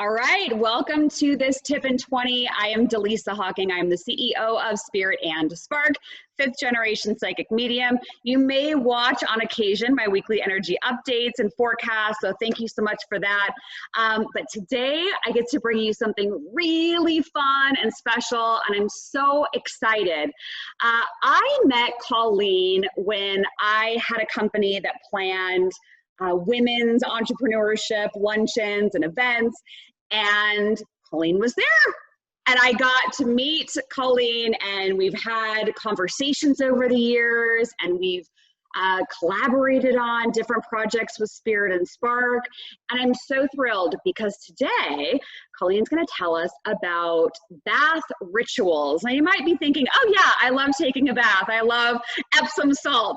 All right, welcome to this Tip in 20. I am Dallisa Hawking. I am the CEO of Spirit and Spark, fifth generation psychic medium. You may watch on occasion my weekly energy updates and forecasts, so thank you so much for that. But today I get to bring you something really fun and special, and I'm so excited. I met Colleen when I had a company that planned women's entrepreneurship luncheons and events, and Colleen was there. And I got to meet Colleen, and we've had conversations over the years, and we've collaborated on different projects with Spirit and Spark. And I'm so thrilled because today, Colleen's gonna tell us about bath rituals. Now you might be thinking, oh yeah, I love taking a bath. I love Epsom salt,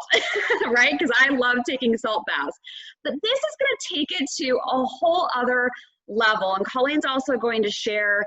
right? Because I love taking salt baths. But this is gonna take it to a whole other level. And Colleen's also going to share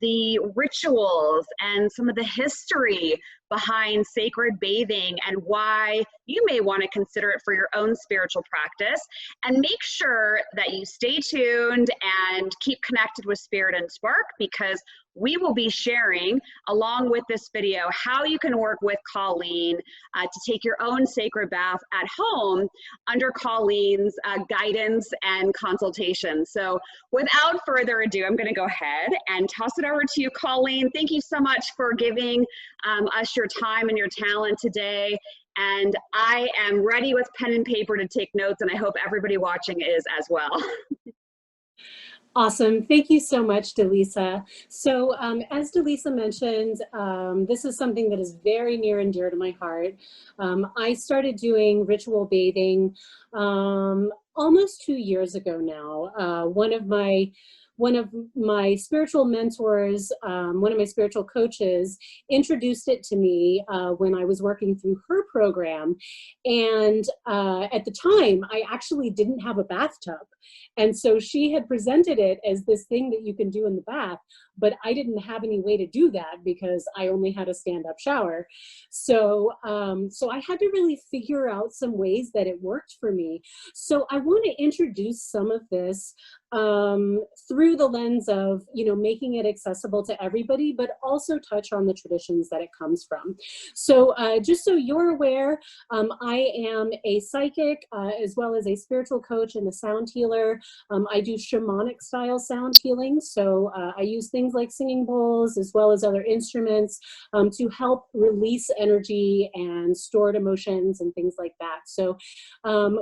the rituals and some of the history behind sacred bathing and why you may want to consider it for your own spiritual practice. And make sure that you stay tuned and keep connected with Spirit and Spark, because we will be sharing along with this video how you can work with Colleen to take your own sacred bath at home under Colleen's guidance and consultation. So without further ado, I'm going to go ahead and toss it over to you, Colleen. Thank you so much for giving us your time and your talent today. And I am ready with pen and paper to take notes, and I hope everybody watching is as well. Awesome. Thank you so much, Dallisa. So as Dallisa mentioned, this is something that is very near and dear to my heart. I started doing ritual bathing almost 2 years ago now. One of my spiritual mentors, one of my spiritual coaches, introduced it to me when I was working through her program. And at the time, I actually didn't have a bathtub. And so she had presented it as this thing that you can do in the bath, but I didn't have any way to do that because I only had a stand-up shower. So, so I had to really figure out some ways that it worked for me. So I want to introduce some of this through the lens of, you know, making it accessible to everybody, but also touch on the traditions that it comes from. So just so you're aware, I am a psychic as well as a spiritual coach and a sound healer. I do shamanic style sound healing. So I use things like singing bowls as well as other instruments to help release energy and stored emotions and things like that. So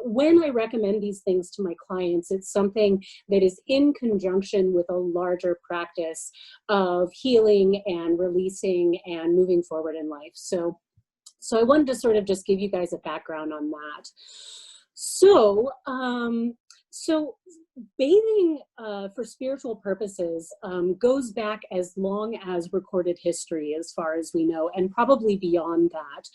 when I recommend these things to my clients, it's something that is in conjunction with a larger practice of healing and releasing and moving forward in life. So I wanted to sort of just give you guys a background on that. So, bathing for spiritual purposes goes back as long as recorded history, as far as we know, and probably beyond that.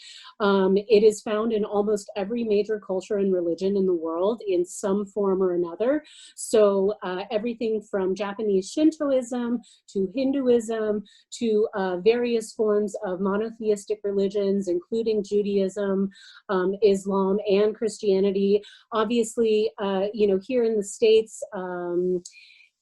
It is found in almost every major culture and religion in the world in some form or another. So everything from Japanese Shintoism to Hinduism to various forms of monotheistic religions, including Judaism, Islam, and Christianity. Obviously, you know, here in the States,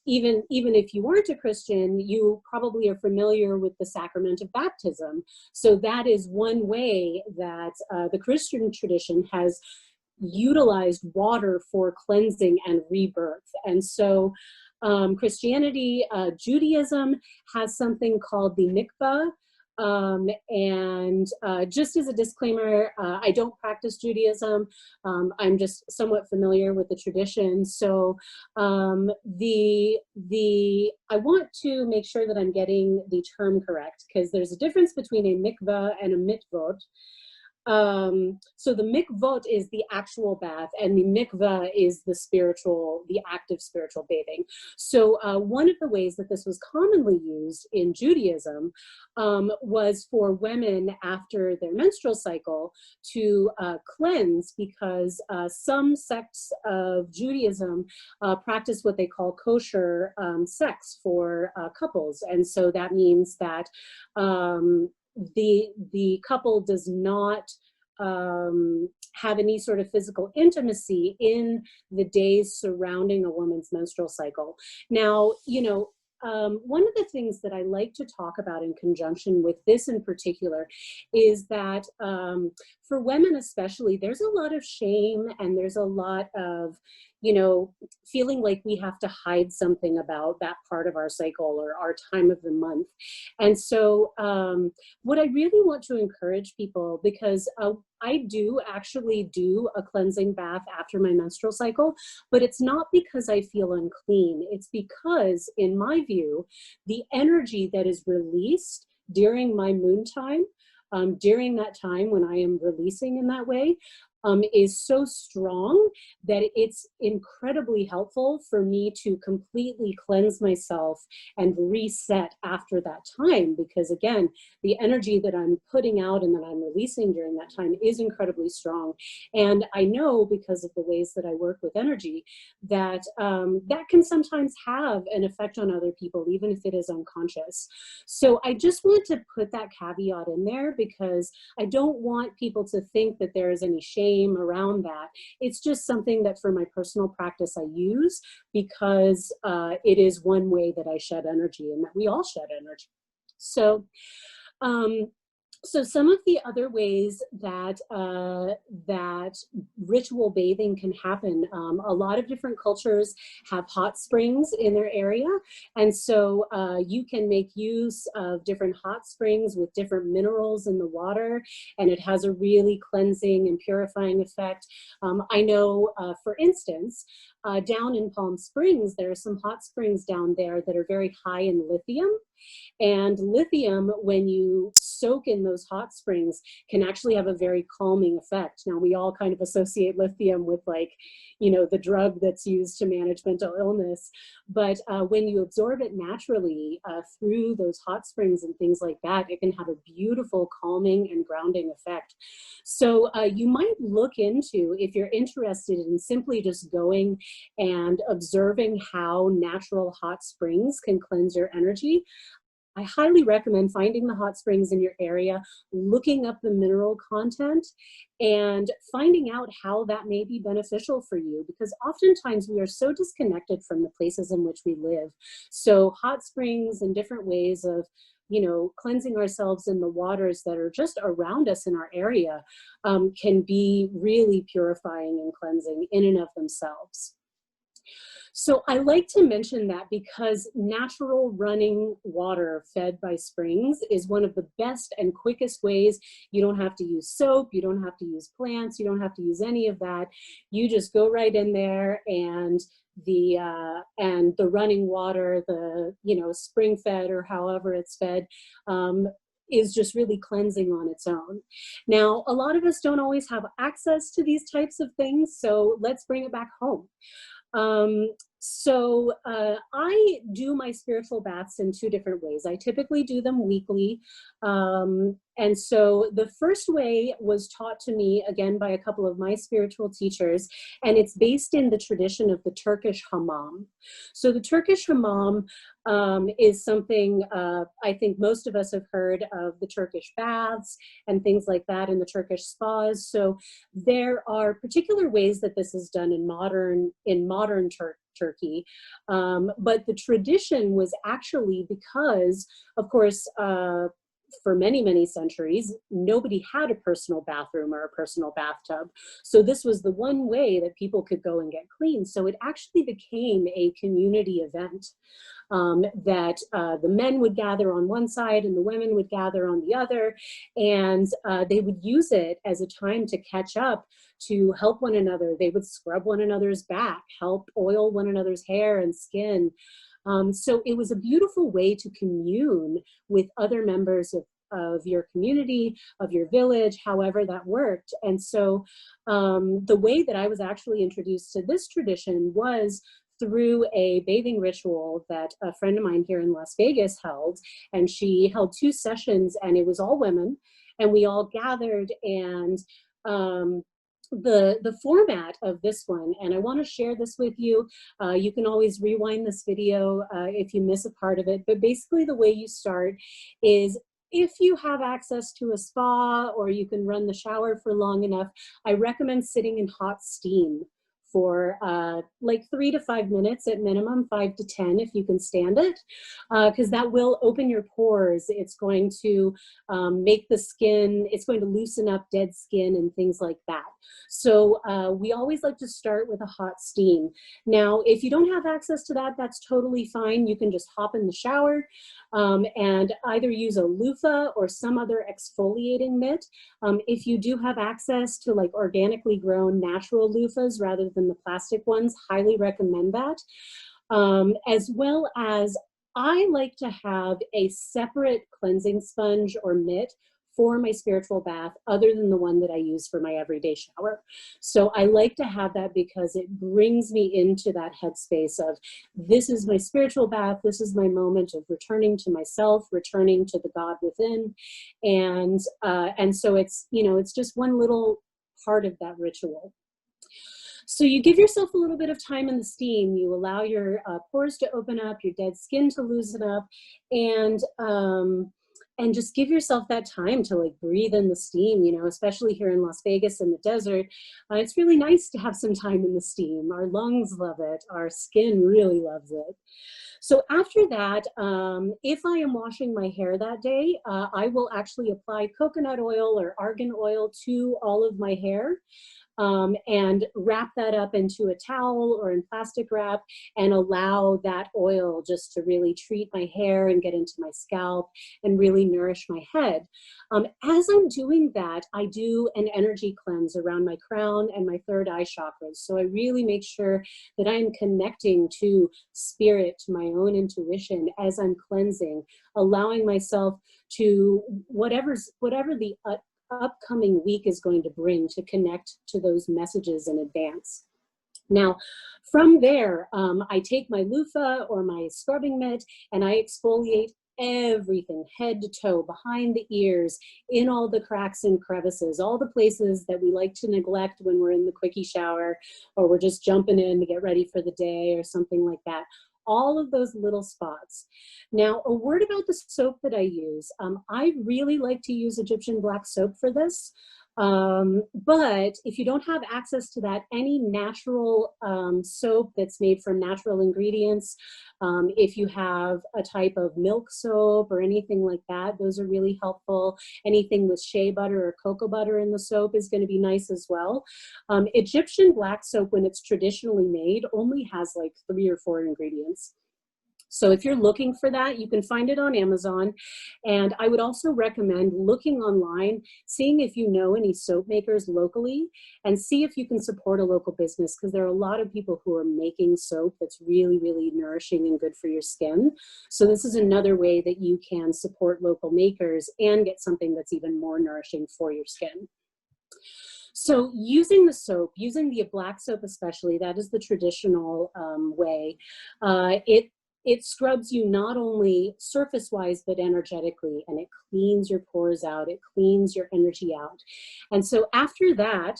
even if you weren't a Christian, you probably are familiar with the sacrament of baptism. So that is one way that the Christian tradition has utilized water for cleansing and rebirth. And so Christianity, Judaism has something called the mikvah. Just as a disclaimer, I don't practice Judaism. I'm just somewhat familiar with the tradition. So I want to make sure that I'm getting the term correct, because there's a difference between a mikvah and a mitvot. So the mikvot is the actual bath, and the mikvah is the active spiritual bathing. So one of the ways that this was commonly used in Judaism was for women after their menstrual cycle to cleanse, because some sects of Judaism practice what they call kosher sex for couples. And so that means that the couple does not have any sort of physical intimacy in the days surrounding a woman's menstrual cycle. Now, you know, one of the things that I like to talk about in conjunction with this in particular is that for women especially, there's a lot of shame and there's a lot of, you know, feeling like we have to hide something about that part of our cycle or our time of the month. And so what I really want to encourage people, because I do actually do a cleansing bath after my menstrual cycle, but it's not because I feel unclean. It's because, in my view, the energy that is released during my moon time, during that time when I am releasing in that way, is so strong that it's incredibly helpful for me to completely cleanse myself and reset after that time. Because again, the energy that I'm putting out and that I'm releasing during that time is incredibly strong. And I know, because of the ways that I work with energy, that that can sometimes have an effect on other people, even if it is unconscious. So I just want to put that caveat in there, because I don't want people to think that there is any shame around that. It's just something that for my personal practice I use, because it is one way that I shed energy, and that we all shed energy. So so some of the other ways that that ritual bathing can happen, a lot of different cultures have hot springs in their area, and so you can make use of different hot springs with different minerals in the water, and it has a really cleansing and purifying effect. I know, for instance, down in Palm Springs, there are some hot springs down there that are very high in lithium. And lithium, when you soak in those hot springs, can actually have a very calming effect. Now, we all kind of associate lithium with, like, you know, the drug that's used to manage mental illness. But when you absorb it naturally through those hot springs and things like that, it can have a beautiful calming and grounding effect. So you might look into, if you're interested in simply just going and observing how natural hot springs can cleanse your energy, I highly recommend finding the hot springs in your area, looking up the mineral content, and finding out how that may be beneficial for you, because oftentimes we are so disconnected from the places in which we live. So hot springs and different ways of, you know, cleansing ourselves in the waters that are just around us in our area can be really purifying and cleansing in and of themselves. So I like to mention that because natural running water fed by springs is one of the best and quickest ways. You don't have to use soap, you don't have to use plants, you don't have to use any of that. You just go right in there, and the running water, the, you know, spring fed or however it's fed, is just really cleansing on its own. Now, a lot of us don't always have access to these types of things, so let's bring it back home. I do my spiritual baths in two different ways. I typically do them weekly. And so the first way was taught to me, again, by a couple of my spiritual teachers, and it's based in the tradition of the Turkish hammam. So the Turkish hammam is something, I think most of us have heard of the Turkish baths and things like that in the Turkish spas. So there are particular ways that this is done in modern Turkey. But the tradition was actually because, of course, for many, many centuries, nobody had a personal bathroom or a personal bathtub. So this was the one way that people could go and get clean. So it actually became a community event that the men would gather on one side and the women would gather on the other. And they would use it as a time to catch up, to help one another. They would scrub one another's back, help oil one another's hair and skin. So it was a beautiful way to commune with other members of your community, of your village, however that worked. And so the way that I was actually introduced to this tradition was through a bathing ritual that a friend of mine here in Las Vegas held. And she held 2 sessions, and it was all women, and we all gathered. And the format of this one, and I want to share this with you. You can always rewind this video if you miss a part of it, but basically the way you start is If you have access to a spa or you can run the shower for long enough, I recommend sitting in hot steam for like 3 to 5 minutes at minimum, 5 to 10 if you can stand it, because that will open your pores. It's going to make the skin, it's going to loosen up dead skin and things like that. So we always like to start with a hot steam. Now, if you don't have access to that, that's totally fine. You can just hop in the shower and either use a loofah or some other exfoliating mitt. If you do have access to like organically grown natural loofahs rather than the plastic ones, highly recommend that. As well as I like to have a separate cleansing sponge or mitt for my spiritual bath other than the one that I use for my everyday shower. So I like to have that because it brings me into that headspace of this is my spiritual bath, this is my moment of returning to myself, returning to the God within. And so it's, you know, it's just one little part of that ritual. So you give yourself a little bit of time in the steam, you allow your pores to open up, your dead skin to loosen up, and just give yourself that time to like breathe in the steam, you know, especially here in Las Vegas in the desert. It's really nice to have some time in the steam. Our lungs love it. Our skin really loves it. So after that, if I am washing my hair that day, I will actually apply coconut oil or argan oil to all of my hair. And wrap that up into a towel or in plastic wrap and allow that oil just to really treat my hair and get into my scalp and really nourish my head. As I'm doing that, I do an energy cleanse around my crown and my third eye chakras. So I really make sure that I'm connecting to spirit, to my own intuition as I'm cleansing, allowing myself to whatever the upcoming week is going to bring to connect to those messages in advance. Now, from there, I take my loofah or my scrubbing mitt and I exfoliate everything, head to toe, behind the ears, in all the cracks and crevices, all the places that we like to neglect when we're in the quickie shower or we're just jumping in to get ready for the day or something like that. All of those little spots. Now, a word about the soap that I use. I really like to use Egyptian black soap for this. But if you don't have access to that, any natural soap that's made from natural ingredients, if you have a type of milk soap or anything like that, those are really helpful. Anything with shea butter or cocoa butter in the soap is going to be nice as well. Egyptian black soap, when it's traditionally made, only has like 3 or 4 ingredients. So if you're looking for that, you can find it on Amazon. And I would also recommend looking online, seeing if you know any soap makers locally, and see if you can support a local business, because there are a lot of people who are making soap that's really, really nourishing and good for your skin. So this is another way that you can support local makers and get something that's even more nourishing for your skin. So using the soap, using the black soap especially, that is the traditional way, it scrubs you not only surface-wise, but energetically, and it cleans your pores out, it cleans your energy out. And so after that,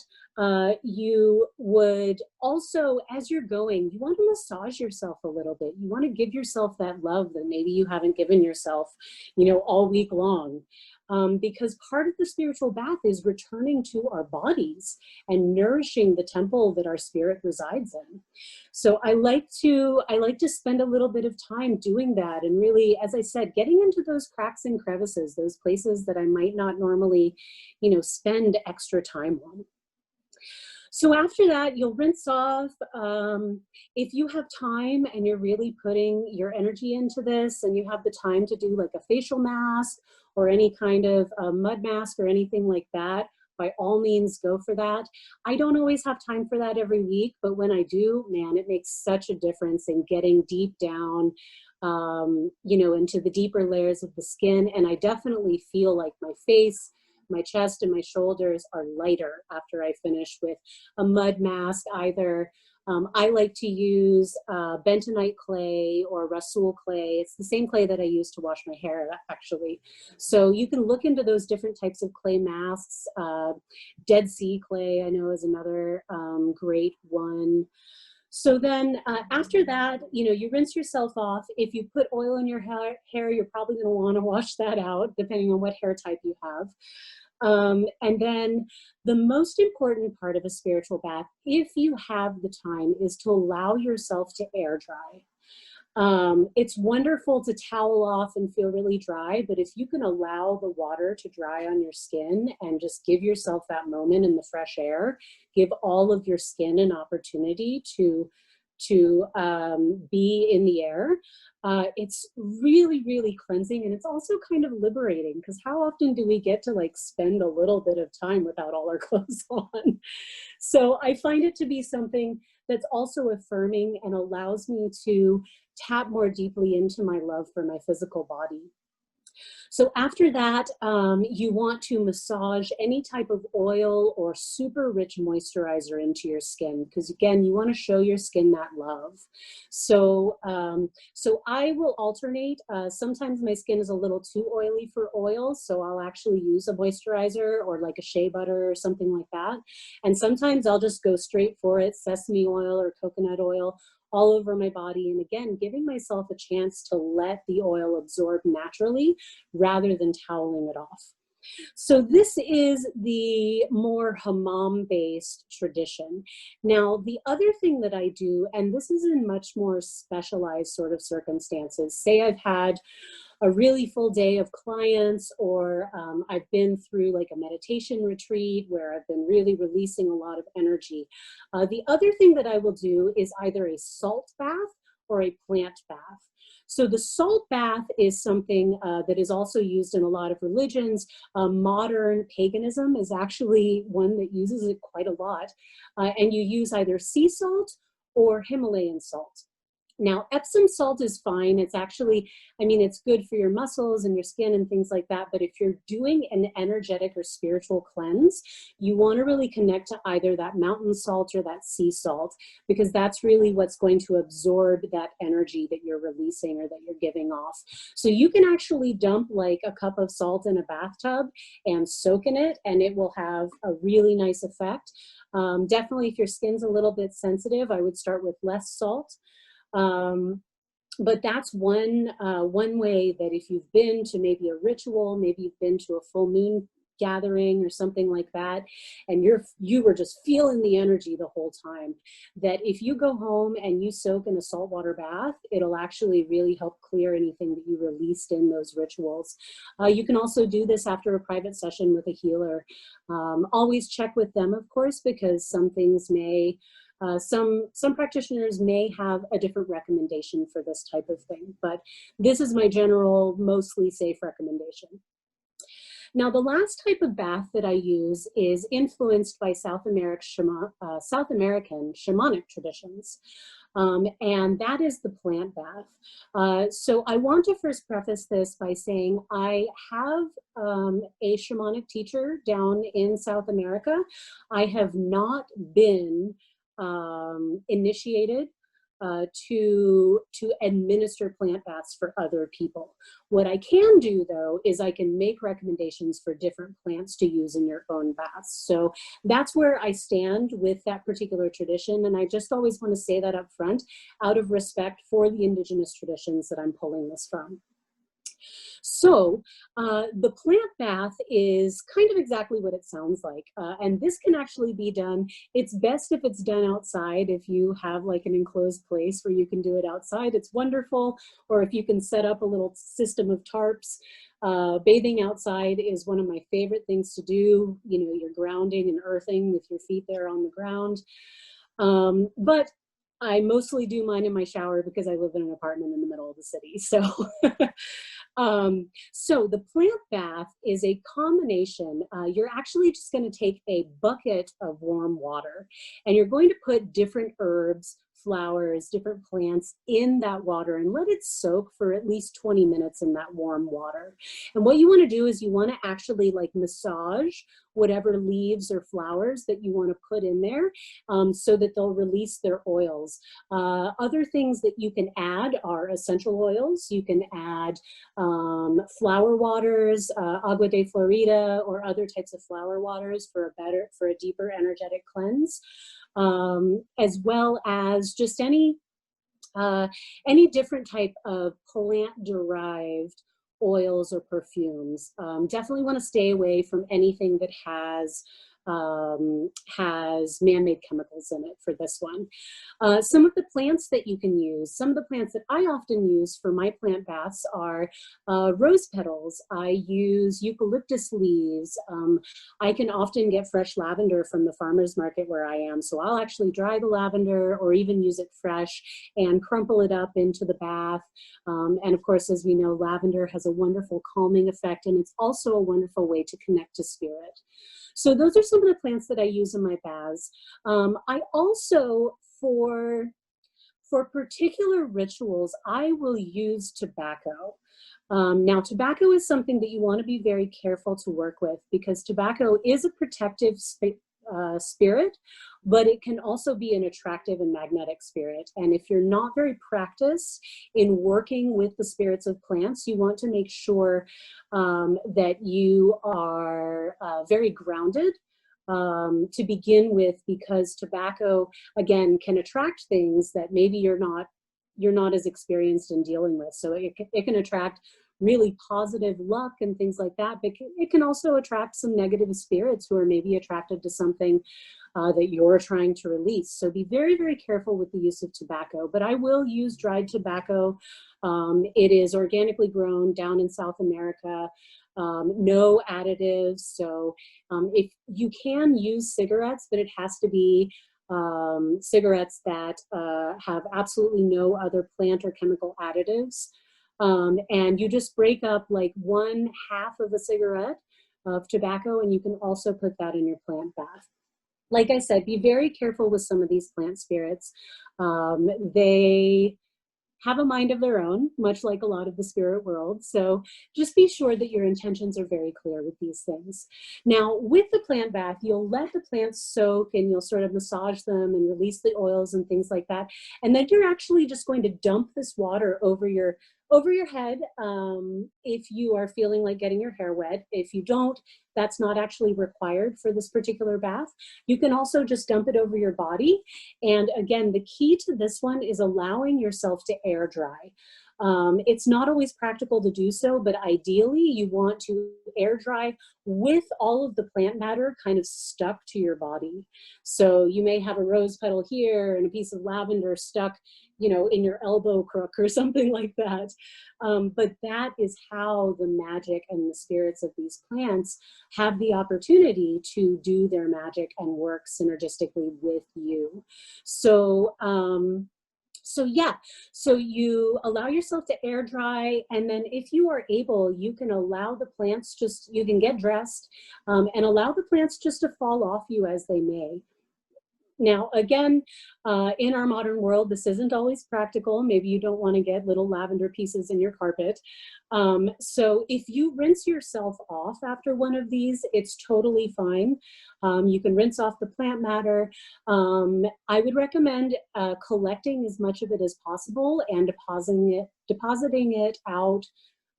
you would also, as you're going, you want to massage yourself a little bit. You want to give yourself that love that maybe you haven't given yourself, you know, all week long. Because part of the spiritual bath is returning to our bodies and nourishing the temple that our spirit resides in. So I like to spend a little bit of time doing that, and really, as I said, getting into those cracks and crevices, those places that I might not normally, you know, spend extra time on. So after that, you'll rinse off. If you have time and you're really putting your energy into this and you have the time to do like a facial mask or any kind of mud mask or anything like that, by all means, go for that. I don't always have time for that every week, but when I do, man, it makes such a difference in getting deep down, you know, into the deeper layers of the skin. And I definitely feel like my face, my chest, and my shoulders are lighter after I finish with a mud mask. Either I like to use bentonite clay or Rasool clay. It's the same clay that I use to wash my hair, actually. So you can look into those different types of clay masks. Dead Sea clay, I know, is another great one. So then after that, you know, you rinse yourself off. If you put oil in your hair, you're probably going to want to wash that out, depending on what hair type you have. And then the most important part of a spiritual bath, if you have the time, is to allow yourself to air dry. It's wonderful to towel off and feel really dry, but if you can allow the water to dry on your skin and just give yourself that moment in the fresh air, give all of your skin an opportunity to be in the air. It's really, really cleansing, and it's also kind of liberating, because how often do we get to like spend a little bit of time without all our clothes on? So I find it to be something that's also affirming and allows me to tap more deeply into my love for my physical body. So after that, you want to massage any type of oil or super rich moisturizer into your skin, because again, you want to show your skin that love. So, so I will alternate. Sometimes my skin is a little too oily for oil, so I'll actually use a moisturizer or like a shea butter or something like that. And sometimes I'll just go straight for it, sesame oil or coconut oil, all over my body. And again, giving myself a chance to let the oil absorb naturally rather than toweling it off. So this is the more hammam-based tradition. Now, the other thing that I do, and this is in much more specialized sort of circumstances, say I've had a really full day of clients, or I've been through like a meditation retreat where I've been really releasing a lot of energy. The other thing that I will do is either a salt bath or a plant bath. So the salt bath is something that is also used in a lot of religions. Modern paganism is actually one that uses it quite a lot. And you use either sea salt or Himalayan salt. Now, Epsom salt is fine. It's actually, I mean, it's good for your muscles and your skin and things like that. But if you're doing an energetic or spiritual cleanse, you want to really connect to either that mountain salt or that sea salt, because that's really what's going to absorb that energy that you're releasing or that you're giving off. So you can actually dump like a cup of salt in a bathtub and soak in it, and it will have a really nice effect. Definitely, if your skin's a little bit sensitive, I would start with less salt. But that's one way that if you've been to maybe a ritual, maybe you've been to a full moon gathering or something like that, and you were just feeling the energy the whole time, that if you go home and you soak in a saltwater bath, it'll actually really help clear anything that you released in those rituals. You can also do this after a private session with a healer. Always check with them, of course, because some things may some practitioners may have a different recommendation for this type of thing, but this is my general, mostly safe recommendation. Now, the last type of bath that I use is influenced by South American shamanic traditions, and that is the plant bath. So I want to first preface this by saying I have a shamanic teacher down in South America. I have not been initiated to administer plant baths for other people. What I can do, though, is I can make recommendations for different plants to use in your own baths. So that's where I stand with that particular tradition, and I just always want to say that up front out of respect for the indigenous traditions that I'm pulling this from. So the plant bath is kind of exactly what it sounds like. And this can actually be done. It's best if it's done outside. If you have like an enclosed place where you can do it outside, it's wonderful. Or if you can set up a little system of tarps. Bathing outside is one of my favorite things to do. You know, you're grounding and earthing with your feet there on the ground. But I mostly do mine in my shower because I live in an apartment in the middle of the city. So, so the plant bath is a combination. You're actually just going to take a bucket of warm water, and you're going to put different herbs, flowers, different plants in that water and let it soak for at least 20 minutes in that warm water. And what you want to do is you want to actually like massage whatever leaves or flowers that you want to put in there so that they'll release their oils. Other things that you can add are essential oils. You can add flower waters, agua de Florida, or other types of flower waters for a deeper energetic cleanse. as well as just any different type of plant-derived oils or perfumes. Definitely want to stay away from anything that has man-made chemicals in it for this one. Some of the plants that you can use, some of the plants that I often use for my plant baths are rose petals. I use eucalyptus leaves. I can often get fresh lavender from the farmer's market where I am. So I'll actually dry the lavender or even use it fresh and crumple it up into the bath. And of course, as we know, lavender has a wonderful calming effect, and it's also a wonderful way to connect to spirit. So those are some of the plants that I use in my baths. I also, for particular rituals, I will use tobacco. Now, tobacco is something that you want to be very careful to work with, because tobacco is a protective spirit, but it can also be an attractive and magnetic spirit. And if you're not very practiced in working with the spirits of plants, you want to make sure that you are very grounded to begin with, because tobacco, again, can attract things that maybe you're not as experienced in dealing with. So it can attract really positive luck and things like that, but it can also attract some negative spirits who are maybe attracted to something that you're trying to release. So be very, very careful with the use of tobacco. But I will use dried tobacco. It is organically grown down in South America. No additives. So if you can use cigarettes, but it has to be cigarettes that have absolutely no other plant or chemical additives. And you just break up like 1/2 of a cigarette of tobacco, and you can also put that in your plant bath. Like I said, be very careful with some of these plant spirits. They have a mind of their own, much like a lot of the spirit world. So just be sure that your intentions are very clear with these things. Now, with the plant bath, you'll let the plants soak and you'll sort of massage them and release the oils and things like that. And then you're actually just going to dump this water over your head if you are feeling like getting your hair wet. If you don't, that's not actually required for this particular bath. You can also just dump it over your body. And again, the key to this one is allowing yourself to air dry. It's not always practical to do so, but ideally you want to air dry with all of the plant matter kind of stuck to your body. So you may have a rose petal here and a piece of lavender stuck, you know, in your elbow crook or something like that. But that is how the magic and the spirits of these plants have the opportunity to do their magic and work synergistically with you. So, so you allow yourself to air dry, and then if you are able, you can allow the plants you can get dressed and allow the plants just to fall off you as they may. Now, again, in our modern world, this isn't always practical. Maybe you don't want to get little lavender pieces in your carpet. So if you rinse yourself off after one of these, it's totally fine. You can rinse off the plant matter. I would recommend collecting as much of it as possible and depositing it out,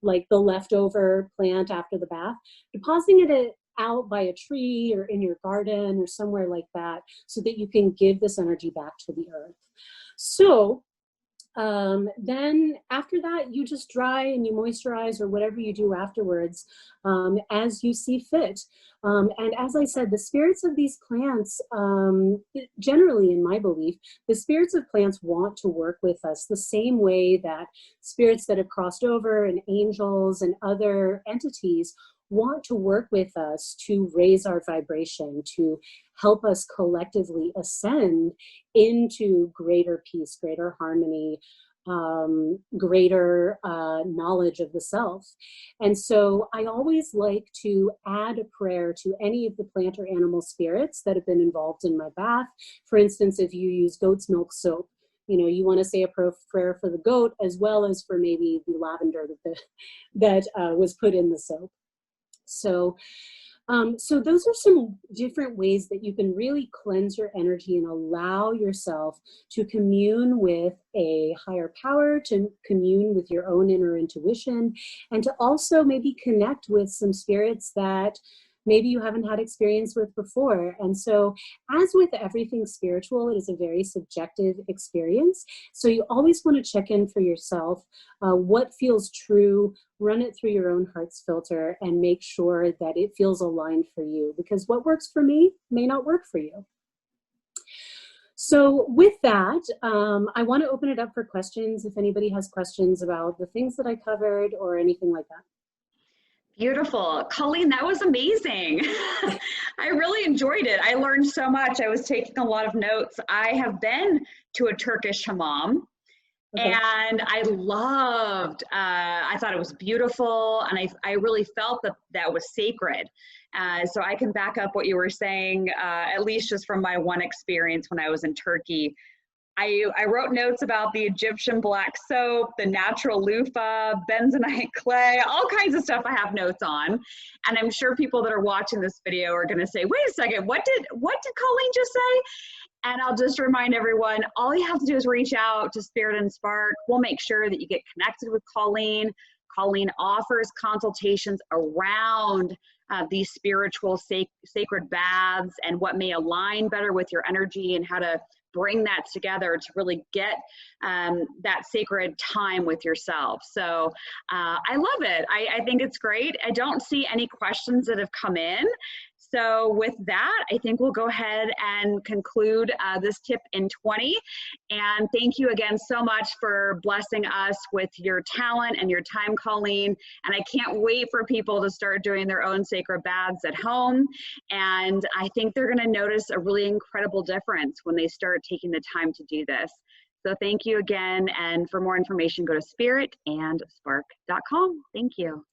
like the leftover plant after the bath, depositing it out by a tree or in your garden or somewhere like that, so that you can give this energy back to the earth. So then after that, you just dry and you moisturize or whatever you do afterwards as you see fit. And as I said, the spirits of these plants, generally in my belief, the spirits of plants want to work with us the same way that spirits that have crossed over and angels and other entities want to work with us to raise our vibration, to help us collectively ascend into greater peace, greater harmony, greater knowledge of the self. And so I always like to add a prayer to any of the plant or animal spirits that have been involved in my bath. For instance, if you use goat's milk soap, you know, you want to say a prayer for the goat as well as for maybe the lavender that was put in the soap. So, so those are some different ways that you can really cleanse your energy and allow yourself to commune with a higher power, to commune with your own inner intuition, and to also maybe connect with some spirits that maybe you haven't had experience with before. And so as with everything spiritual, it is a very subjective experience. So you always want to check in for yourself, what feels true, run it through your own heart's filter, and make sure that it feels aligned for you, because what works for me may not work for you. So with that, I want to open it up for questions if anybody has questions about the things that I covered or anything like that. Beautiful. Colleen, that was amazing. I really enjoyed it. I learned so much. I was taking a lot of notes. I have been to a Turkish hammam. Okay. And I loved, I thought it was beautiful, and I really felt that that was sacred. So I can back up what you were saying, at least just from my one experience when I was in Turkey. I wrote notes about the Egyptian black soap, the natural loofah, bentonite clay, all kinds of stuff I have notes on. And I'm sure people that are watching this video are gonna say, wait a second, what did Colleen just say? And I'll just remind everyone, all you have to do is reach out to Spirit and Spark. We'll make sure that you get connected with Colleen. Colleen offers consultations around these spiritual sacred baths and what may align better with your energy and how to bring that together to really get that sacred time with yourself. So I love it. I think it's great. I don't see any questions that have come in. So with that, I think we'll go ahead and conclude this tip in 20. And thank you again so much for blessing us with your talent and your time, Colleen. And I can't wait for people to start doing their own sacred baths at home. And I think they're going to notice a really incredible difference when they start taking the time to do this. So thank you again. And for more information, go to spiritandspark.com. Thank you.